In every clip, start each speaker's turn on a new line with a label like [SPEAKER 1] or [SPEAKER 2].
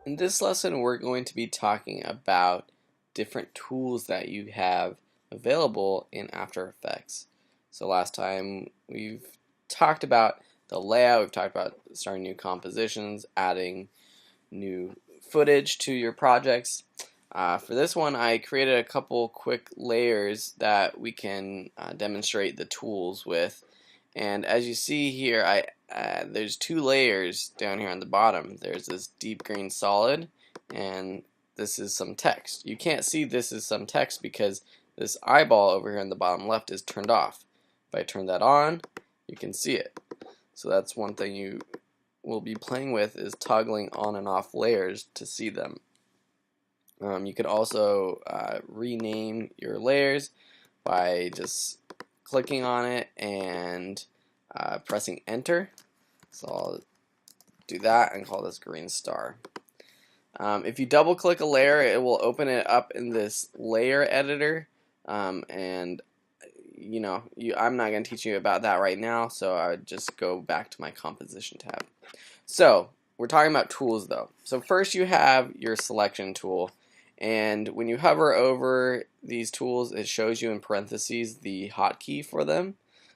[SPEAKER 1] In this lesson, we're going to be talking about different tools that you have available in After Effects. So last time we've talked about the layout, we've talked about starting new compositions, adding new footage to your projects. For this one, I created a couple quick layers that we can demonstrate the tools with. And as you see here, there's two layers down here on the bottom. There's this deep green solid, and this is some text. You can't see this is some text because this eyeball over here in the bottom left is turned off. If I turn that on, you can see it. So that's one thing you will be playing with, is toggling on and off layers to see them. You could also rename your layers by just clicking on it and pressing enter. So I'll do that and call this green star. If you double click a layer, it will open it up in this layer editor, and I'm not going to teach you about that right now, so I would just go back to my composition tab. So we're talking about tools though. So first you have your selection tool, and when you hover over these tools, it shows you in parentheses the hotkey for them.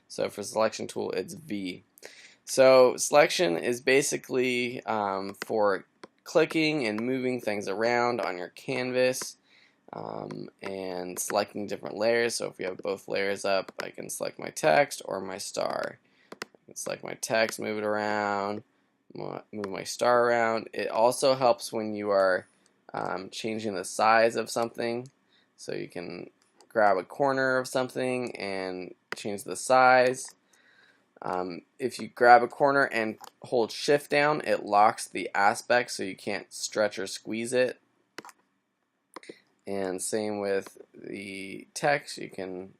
[SPEAKER 1] So for selection tool, it's V. So selection is basically for clicking and moving things around on your canvas, and selecting different layers. So if we have both layers up, I can select my text or my star. I can select my text, move it around, move my star around. It also helps when you are changing the size of something. So you can grab a corner of something and change the size. If you grab a corner and hold shift down, it locks the aspect so you can't stretch or squeeze it. And same with the text, you can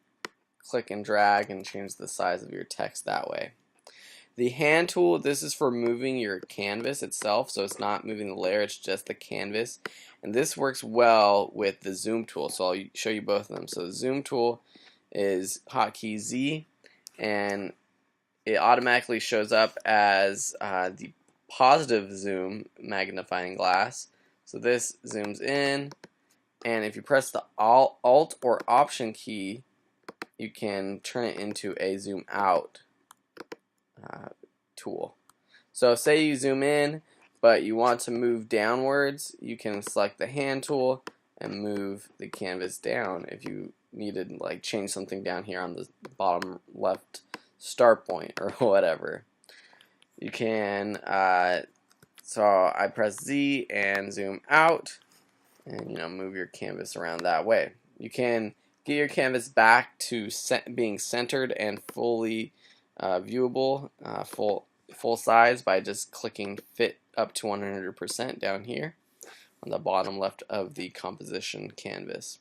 [SPEAKER 1] click and drag and change the size of your text that way. The hand tool, this is for moving your canvas itself, so it's not moving the layer, it's just the canvas. And this works well with the zoom tool, so I'll show you both of them. So the zoom tool is hotkey Z, and it automatically shows up as the positive zoom magnifying glass. So this zooms in, and if you press the Alt or Option key, you can turn it into a zoom out tool. So say you zoom in, but you want to move downwards, you can select the hand tool and move the canvas down if you needed like change something down here on the bottom left start point or whatever. You can so I press Z and zoom out, and move your canvas around that way. You can get your canvas back to being centered and fully viewable, full size, by just clicking fit up to 100% down here on the bottom left of the composition canvas.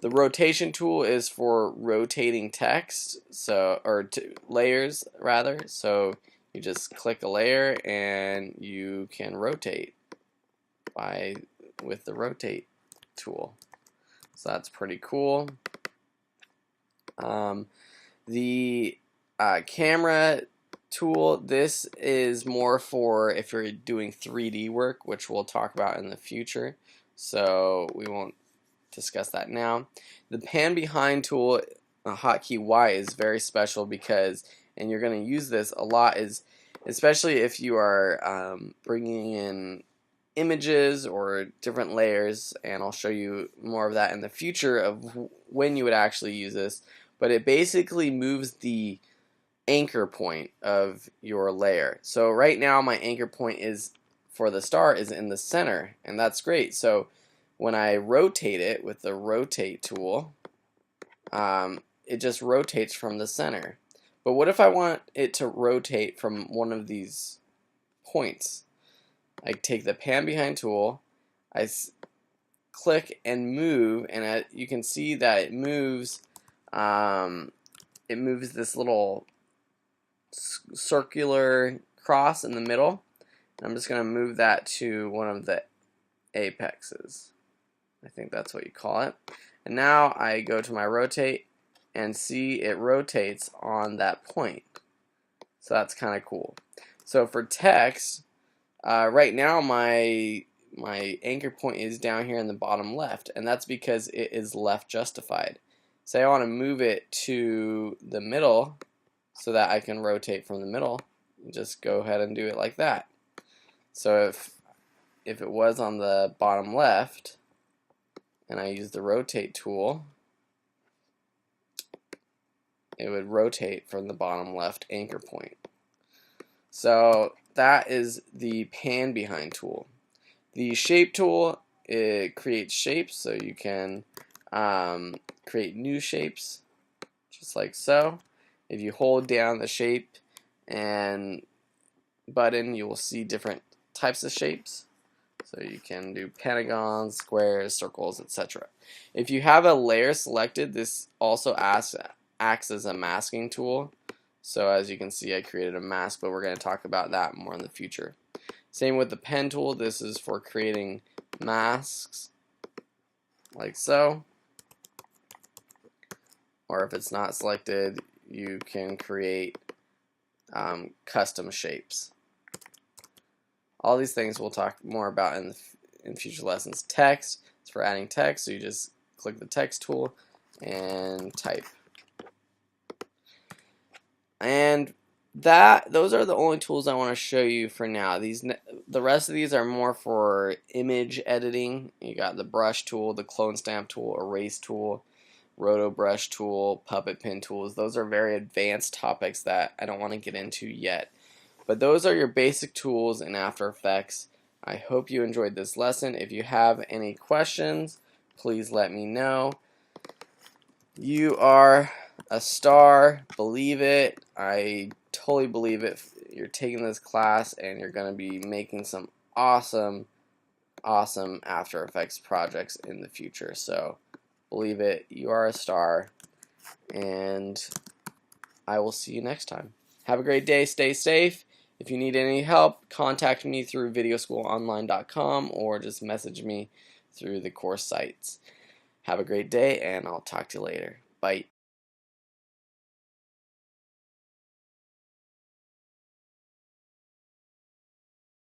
[SPEAKER 1] The rotation tool is for rotating text, or layers rather. So you just click a layer and you can rotate with the rotate tool. So that's pretty cool. The camera tool, this is more for if you're doing 3D work, which we'll talk about in the future, so we won't discuss that now. The pan behind tool, hotkey Y, is very special because, and you're going to use this a lot, is especially if you are bringing in images or different layers, and I'll show you more of that in the future of when you would actually use this. But it basically moves the anchor point of your layer. So right now my anchor point is for the star is in the center, and that's great. So when I rotate it with the rotate tool, it just rotates from the center. But what if I want it to rotate from one of these points? I take the pan behind tool, I click and move, and you can see that it moves. It moves this little circular cross in the middle. I'm just going to move that to one of the apexes. I think that's what you call it. And now I go to my rotate and see it rotates on that point. So that's kind of cool. So for text, right now my my anchor point is down here in the bottom left, and that's because it is left justified. Say I want to move it to the middle so that I can rotate from the middle, just go ahead and do it like that. So if it was on the bottom left and I use the rotate tool, it would rotate from the bottom left anchor point. So that is the pan behind tool. The shape tool, it creates shapes, so you can create new shapes just like so. If you hold down the shape and button, you will see different types of shapes. So you can do pentagons, squares, circles, etc. If you have a layer selected, this also acts as a masking tool. So as you can see, I created a mask, but we're going to talk about that more in the future. Same with the pen tool. This is for creating masks like so. Or if it's not selected, you can create custom shapes. All these things we'll talk more about in future lessons. Text, it's for adding text, so you just click the text tool and type. And those are the only tools I want to show you for now. The rest of these are more for image editing. You got the brush tool, the clone stamp tool, erase tool, roto brush tool, puppet pen tools. Those are very advanced topics that I don't want to get into yet. But those are your basic tools in After Effects. I hope you enjoyed this lesson. If you have any questions, please let me know. You are a star. Believe it. I totally believe it. You're taking this class and you're going to be making some awesome After Effects projects in the future. So believe it. You are a star. And I will see you next time. Have a great day. Stay safe. If you need any help, contact me through videoschoolonline.com or just message me through the course sites. Have a great day, and I'll talk to you later. Bye.